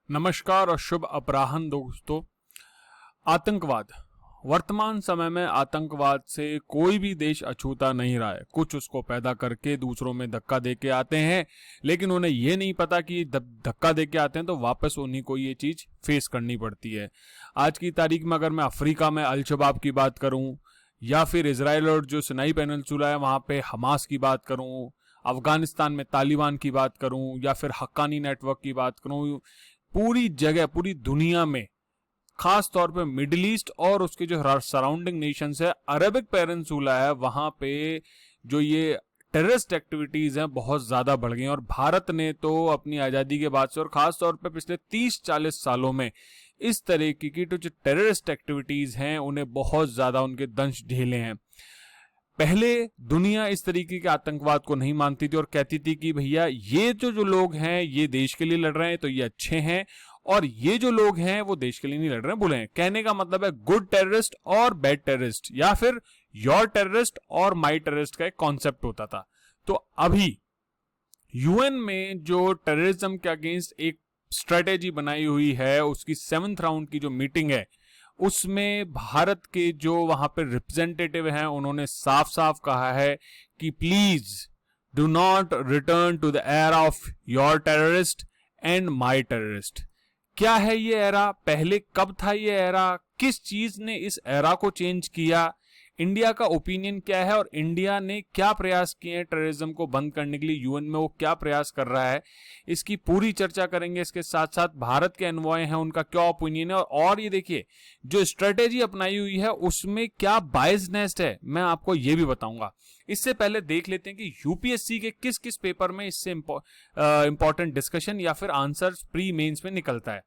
नमस्कार और शुभ अपराह्न दोस्तों। आतंकवाद वर्तमान समय में आतंकवाद से कोई भी देश अछूता नहीं रहा है। कुछ उसको पैदा करके दूसरों में धक्का दे के आते हैं, लेकिन उन्हें ये नहीं पता कि धक्का दे के आते हैं तो वापस उन्हीं को ये चीज फेस करनी पड़ती है। आज की तारीख में अगर मैं अफ्रीका में अल शबाब की बात करूं, या फिर इसराइल और जो सिनाई पेनिनसुला है वहां पे हमास की बात करूं, अफगानिस्तान में तालिबान की बात करूं, या फिर हक्कानी नेटवर्क की बात करूं, पूरी जगह पूरी दुनिया में खास तौर पे मिडिल ईस्ट और उसके जो सराउंडिंग नेशंस है, अरबिक पेनिनसुला है, वहां पे जो ये टेररिस्ट एक्टिविटीज हैं बहुत ज्यादा बढ़ गई। और भारत ने तो अपनी आजादी के बाद से और खास तौर पे पिछले 30-40 सालों में इस तरीके की जो टेररिस्ट एक्टिविटीज हैं उन्हें बहुत ज्यादा उनके दंश झेले हैं। पहले दुनिया इस तरीके के आतंकवाद को नहीं मानती थी और कहती थी कि भैया ये जो लोग हैं ये देश के लिए लड़ रहे हैं तो ये अच्छे हैं, और ये जो लोग हैं वो देश के लिए नहीं लड़ रहे हैं बुरे हैं। कहने का मतलब है गुड टेररिस्ट और बैड टेररिस्ट, या फिर योर टेररिस्ट और माई टेररिस्ट का एक कॉन्सेप्ट होता था। तो अभी यूएन में जो टेररिज्म के अगेंस्ट एक स्ट्रेटेजी बनाई हुई है, उसकी 7th राउंड की जो मीटिंग है उसमें भारत के जो वहां पे रिप्रेजेंटेटिव हैं उन्होंने साफ साफ कहा है कि please do not return to the era of your terrorist and my terrorist. क्या है ये एरा, पहले कब था ये एरा, किस चीज ने इस एरा को चेंज किया, इंडिया का ओपिनियन क्या है और इंडिया ने क्या प्रयास किए हैं टेररिज्म को बंद करने के लिए, यूएन में वो क्या प्रयास कर रहा है, इसकी पूरी चर्चा करेंगे। इसके साथ साथ भारत के एनवॉय हैं उनका क्या ओपिनियन है, और ये देखिए जो स्ट्रेटेजी अपनाई हुई है उसमें क्या बायसनेस है मैं आपको ये भी बताऊंगा। इससे पहले देख लेते हैं कि यूपीएससी के किस किस पेपर में इससे इंपॉर्टेंट डिस्कशन या फिर आंसर प्री मेंस में निकलता है।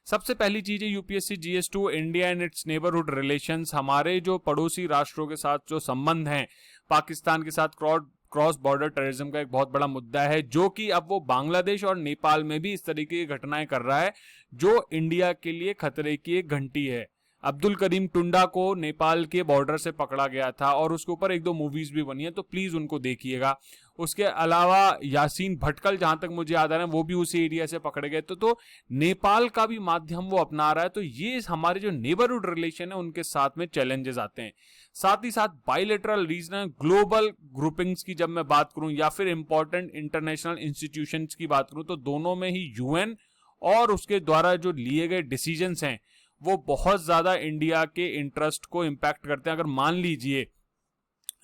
सबसे पहली चीज है UPSC GS two India and its neighbourhood relations. हमारे जो पड़ोसी राष्ट्रों के साथ जो संबंध हैं, पाकिस्तान के साथ क्रॉस बॉर्डर टेररिज्म का एक बहुत बड़ा मुद्दा है, जो कि अब वो बांग्लादेश और नेपाल में भी इस तरीके की घटनाएं कर रहा है जो इंडिया के लिए खतरे की एक घंटी है। अब्दुल करीम टुंडा को नेपाल के बॉर्डर से पकड़ा गया था और उसके ऊपर 1-2 मूवीज भी बनी है, तो प्लीज उनको देखिएगा। उसके अलावा यासीन भटकल, जहां तक मुझे याद आ रहा है, वो भी उसी एरिया से पकड़े गए। तो नेपाल का भी माध्यम वो अपना रहा है। तो ये हमारे जो नेबरहुड रिलेशन है उनके साथ में चैलेंजेस आते हैं। साथ ही साथ बायलैटरल रीजनल ग्लोबल ग्रुपिंग्स की जब मैं बात करूं या फिर इंपॉर्टेंट इंटरनेशनल इंस्टीट्यूशंस की बात करूं, तो दोनों में ही यूएन और उसके द्वारा जो लिए गए डिसीजंस हैं वो बहुत ज्यादा इंडिया के इंटरेस्ट को इंपैक्ट करते हैं। अगर मान लीजिए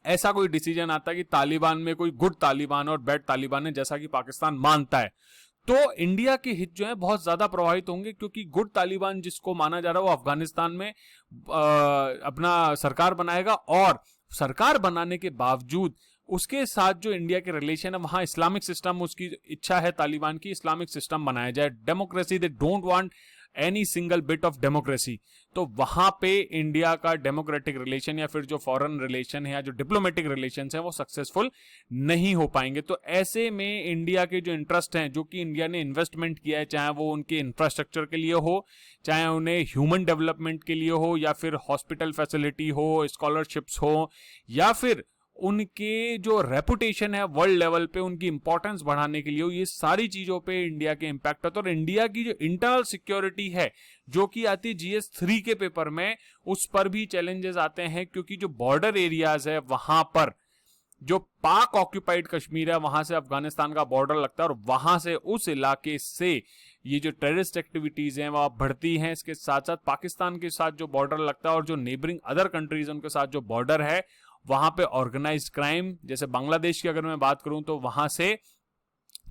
ऐसा कोई डिसीजन आता है कि तालिबान में कोई गुड तालिबान और बैड तालिबान है, जैसा कि पाकिस्तान मानता है, तो इंडिया के हित जो है बहुत ज्यादा प्रभावित होंगे, क्योंकि गुड तालिबान जिसको माना जा रहा है वो अफगानिस्तान में अपना सरकार बनाएगा, और सरकार बनाने के बावजूद उसके साथ जो इंडिया के रिलेशन है वहां इस्लामिक सिस्टम, उसकी इच्छा है तालिबान की इस्लामिक सिस्टम बनाया जाए, democracy, they don't want any single bit of democracy. तो वहां पे इंडिया का डेमोक्रेटिक रिलेशन या फिर जो फॉरेन रिलेशन है या जो डिप्लोमेटिक रिलेशन है वो सक्सेसफुल नहीं हो पाएंगे। तो ऐसे में इंडिया के जो इंटरेस्ट हैं, जो कि इंडिया ने इन्वेस्टमेंट किया है, चाहे वो उनके इंफ्रास्ट्रक्चर के लिए हो, चाहे उन्हें ह्यूमन डेवलपमेंट के लिए हो, या फिर हॉस्पिटल फैसिलिटी हो, स्कॉलरशिप्स हो, या फिर उनके जो रेपुटेशन है वर्ल्ड लेवल पे उनकी इंपॉर्टेंस बढ़ाने के लिए, ये सारी चीजों पे इंडिया के इंपैक्ट होता है। और इंडिया की जो इंटरनल सिक्योरिटी है जो कि आती है जीएस3 के पेपर में, उस पर भी चैलेंजेस आते हैं, क्योंकि जो बॉर्डर एरियाज है वहां पर जो पाक ऑक्यूपाइड कश्मीर है वहां से अफगानिस्तान का बॉर्डर लगता है, और वहां से उस इलाके से ये जो टेररिस्ट एक्टिविटीज हैं वह बढ़ती हैं। इसके साथ साथ पाकिस्तान के साथ जो बॉर्डर लगता है और जो नेबरिंग अदर कंट्रीज उनके साथ जो बॉर्डर है, वहां पे ऑर्गेनाइज्ड क्राइम, जैसे बांग्लादेश की अगर मैं बात करूं तो वहां से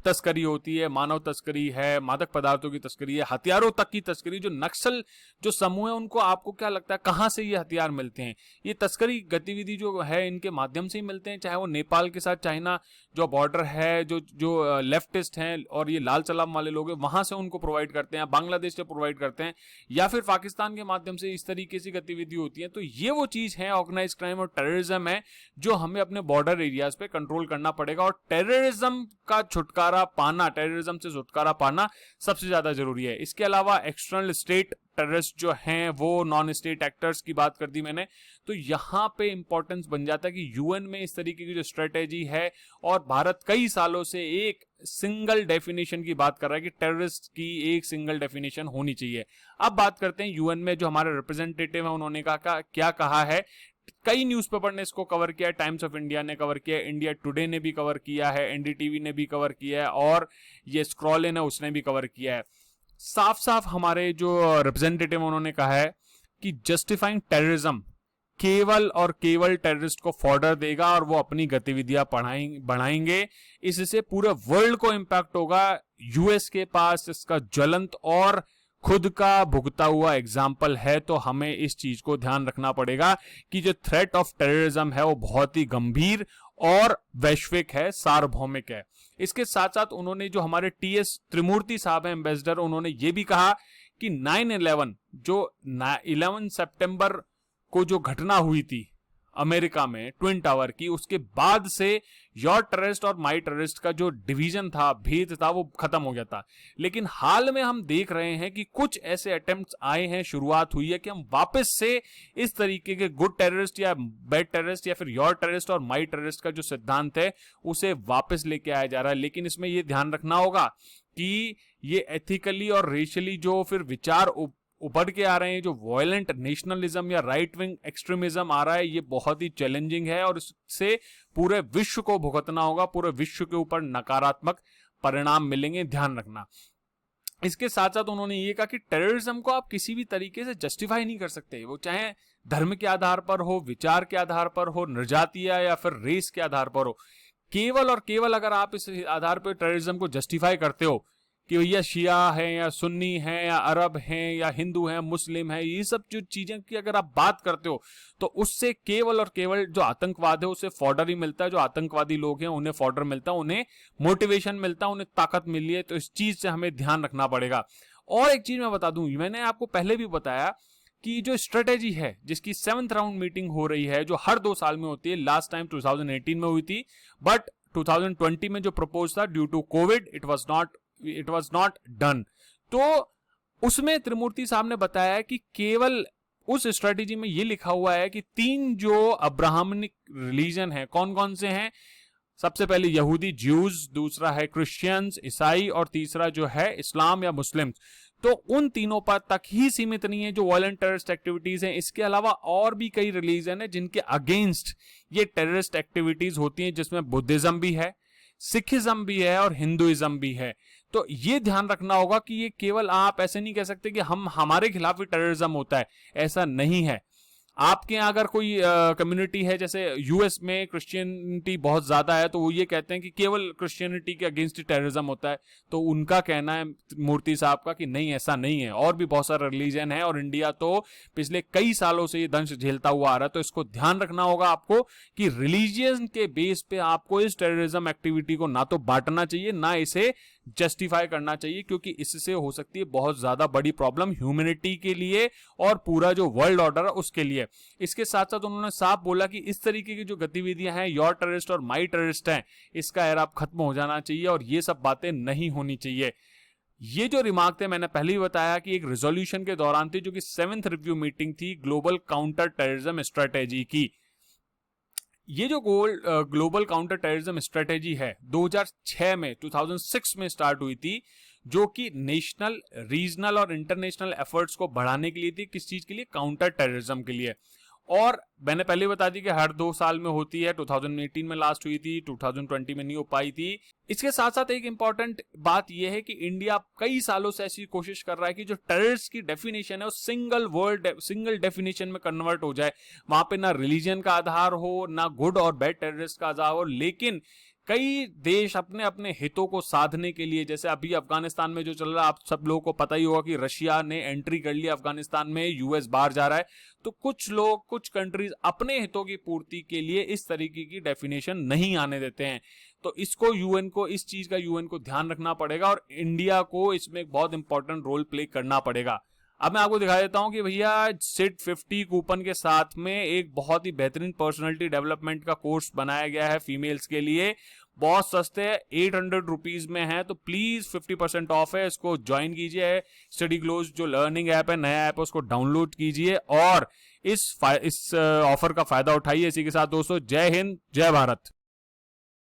तस्करी होती है, मानव तस्करी है, मादक पदार्थों की तस्करी है, हथियारों तक की तस्करी। जो नक्सल जो समूह है उनको आपको क्या लगता है कहां से ये हथियार मिलते हैं? ये तस्करी गतिविधि जो है इनके माध्यम से ही मिलते हैं, चाहे वो नेपाल के साथ चाइना जो बॉर्डर है, जो लेफ्टिस्ट हैं और ये लाल सलाम वाले लोग हैं वहां से उनको प्रोवाइड करते हैं, बांग्लादेश से प्रोवाइड करते हैं, या फिर पाकिस्तान के माध्यम से इस तरीके से गतिविधि होती है। तो ये वो चीज है ऑर्गेनाइज क्राइम और टेररिज्म है जो हमें अपने बॉर्डर एरियाज पे कंट्रोल करना पड़ेगा। और टेररिज्म का छुटकारा छुटकारा पाना, टेररिज्म से छुटकारा पाना सबसे ज्यादा जरूरी है। इसके अलावा एक्सटर्नल स्टेट टेररिस्ट जो हैं वो नॉन स्टेट एक्टर्स की बात कर दी मैंने, तो यहां पे इंपॉर्टेंस बन जाता है कि यूएन में इस तरीके की जो स्ट्रेटेजी है, और भारत कई सालों से एक सिंगल डेफिनेशन की बात कर रहा है कि टेररिस्ट की एक सिंगल डेफिनेशन होनी चाहिए। अब बात करते हैं यूएन में जो हमारे रिप्रेजेंटेटिव है उन्होंने क्या कहा है। कई न्यूज़पेपर ने इसको कवर किया है, टाइम्स ऑफ इंडिया ने कवर किया है, इंडिया टुडे ने भी कवर किया है, एनडीटीवी ने भी कवर किया है, और ये स्क्रॉल इन है उसने भी कवर किया है। साफ साफ हमारे जो रिप्रेजेंटेटिव उन्होंने कहा है कि जस्टिफाइंग टेररिज्म केवल और केवल टेररिस्ट को फॉर्डर देगा और वो अपनी गतिविधियां बढ़ाएंगे। इससे पूरे वर्ल्ड को इंपैक्ट होगा। यूएस के पास इसका ज्वलंत और खुद का भुगता हुआ एग्जाम्पल है, तो हमें इस चीज को ध्यान रखना पड़ेगा कि जो थ्रेट ऑफ टेररिज्म है वो बहुत ही गंभीर और वैश्विक है, सार्वभौमिक है। इसके साथ साथ उन्होंने जो हमारे टीएस त्रिमूर्ति साहब हैं एम्बेसडर, उन्होंने ये भी कहा कि 9/11 जो 11 सितंबर को जो घटना हुई थी अमेरिका में ट्विन टावर की, उसके बाद से योर टेररिस्ट और माई टेररिस्ट का जो डिवीजन था, भेद था, वो खत्म हो गया था। लेकिन हाल में हम देख रहे हैं कि कुछ ऐसे अटेम्प्ट्स आए हैं, शुरुआत हुई है कि हम वापस से इस तरीके के गुड टेररिस्ट या बैड टेररिस्ट या फिर योर टेररिस्ट और माई टेररिस्ट का जो सिद्धांत है उसे वापस लेके आया जा रहा है। लेकिन इसमें यह ध्यान रखना होगा कि ये एथिकली और रेशियली जो फिर विचार उभर के आ रहे हैं, जो वायलेंट नेशनलिज्म या राइट विंग एक्सट्रीमिज्म आ रहा है, ये बहुत ही चैलेंजिंग है और इससे पूरे विश्व को भुगतना होगा, पूरे विश्व के ऊपर नकारात्मक परिणाम मिलेंगे, ध्यान रखना। इसके साथ साथ उन्होंने ये कहा कि टेररिज्म को आप किसी भी तरीके से जस्टिफाई नहीं कर सकते, वो चाहे धर्म के आधार पर हो, विचार के आधार पर हो, निर्जातीय या फिर रेस के आधार पर हो। केवल और केवल अगर आप इस आधार पर टेररिज्म को जस्टिफाई करते हो कि भैया शिया है या सुन्नी है या अरब हैं या हिंदू हैं, मुस्लिम है, ये सब जो चीजें की अगर आप बात करते हो तो उससे केवल और केवल जो आतंकवाद है उसे फॉर्डर ही मिलता है। जो आतंकवादी लोग हैं उन्हें फॉर्डर मिलता है, उन्हें मोटिवेशन मिलता है, उन्हें ताकत मिली है। तो इस चीज से हमें ध्यान रखना पड़ेगा। और एक चीज मैं बता दूं, मैंने आपको पहले भी बताया कि जो स्ट्रेटेजी है जिसकी 7th राउंड मीटिंग हो रही है, जो हर 2 साल में होती है, लास्ट टाइम 2018 में हुई थी, बट 2020 में जो प्रपोज था due to covid it was not done. तो उसमें त्रिमूर्ति साहब ने बताया कि केवल उस स्ट्रेटेजी में ये लिखा हुआ है कि 3 जो अब्राहमिक रिलीजन है, कौन कौन से हैं, सबसे पहले यहूदी ज्यूज, दूसरा है क्रिश्चियंस ईसाई, और तीसरा जो है इस्लाम या मुस्लिम, तो उन तीनों पर तक ही सीमित नहीं है जो वायलेंट टेररिस्ट एक्टिविटीज हैं। इसके अलावा और भी कई रिलीजन है जिनके अगेंस्ट ये टेररिस्ट एक्टिविटीज होती हैं, जिसमें बुद्धिज्म भी है, सिखिज्म भी है और हिंदुइज्म भी है। तो ये ध्यान रखना होगा कि ये केवल आप ऐसे नहीं कह सकते कि हमारे खिलाफ ही टेररिज्म होता है, ऐसा नहीं है। आपके यहाँ अगर कोई कम्युनिटी है, जैसे यूएस में क्रिश्चियनिटी बहुत ज्यादा है, तो वो ये कहते हैं कि केवल क्रिश्चियनिटी के अगेंस्ट ही टेररिज्म होता है, तो उनका कहना है मूर्ति साहब का कि नहीं, ऐसा नहीं है, और भी बहुत सारा रिलीजन है, और इंडिया तो पिछले कई सालों से ये दंश झेलता हुआ आ रहा है। तो इसको ध्यान रखना होगा आपको कि रिलीजियन के बेस पे आपको इस टेररिज्म एक्टिविटी को ना तो बांटना चाहिए, ना इसे जस्टिफाई करना चाहिए, क्योंकि इससे हो सकती है बहुत ज्यादा बड़ी प्रॉब्लम ह्यूमैनिटी के लिए और पूरा जो वर्ल्ड ऑर्डर है उसके लिए। इसके साथ साथ उन्होंने साफ बोला कि इस तरीके की जो गतिविधियां हैं, योर टेररिस्ट और माई टेररिस्ट हैं, इसका एराब खत्म हो जाना चाहिए और ये सब बातें नहीं होनी चाहिए। ये जो रिमार्क थे मैंने पहले ही बताया कि एक रेजोल्यूशन के दौरान थी, जो कि 7th रिव्यू मीटिंग थी ग्लोबल काउंटर टेररिज्म स्ट्रेटेजी की। ये जो ग्लोबल काउंटर टेररिज्म स्ट्रेटेजी है 2006 में स्टार्ट हुई थी, जो कि नेशनल, रीजनल और इंटरनेशनल एफर्ट्स को बढ़ाने के लिए थी। किस चीज के लिए? काउंटर टेररिज्म के लिए। और मैंने पहले बता दी कि हर 2 साल में होती है। 2018 में लास्ट हुई थी, 2020 में नहीं हो पाई थी। इसके साथ साथ एक इंपॉर्टेंट बात यह है कि इंडिया कई सालों से ऐसी कोशिश कर रहा है कि जो टेररिस्ट की डेफिनेशन है वो सिंगल डेफिनेशन में कन्वर्ट हो जाए। वहां पे ना रिलीजन का आधार हो, ना गुड और बैड टेररिस्ट का आधार हो। लेकिन कई देश अपने अपने हितों को साधने के लिए, जैसे अभी अफगानिस्तान में जो चल रहा है, आप सब लोगों को पता ही होगा कि रशिया ने एंट्री कर लिया अफगानिस्तान में, यूएस बाहर जा रहा है। तो कुछ लोग, कुछ कंट्रीज अपने हितों की पूर्ति के लिए इस तरीके की डेफिनेशन नहीं आने देते हैं। तो इसको यूएन को, इस चीज का यूएन को ध्यान रखना पड़ेगा और इंडिया को इसमें एक बहुत इंपॉर्टेंट रोल प्ले करना पड़ेगा। अब मैं आपको दिखा देता हूं कि भैया सिट 50 कूपन के साथ में एक बहुत ही बेहतरीन पर्सनालिटी डेवलपमेंट का कोर्स बनाया गया है फीमेल्स के लिए। बहुत सस्ते हैं, 800 रुपीज में है, तो प्लीज 50% ऑफ है, इसको ज्वाइन कीजिए। स्टडी ग्लोज जो लर्निंग ऐप है, नया ऐप है, उसको डाउनलोड कीजिए और इस ऑफर का फायदा उठाइए। इसी के साथ दोस्तों, जय हिंद, जय भारत।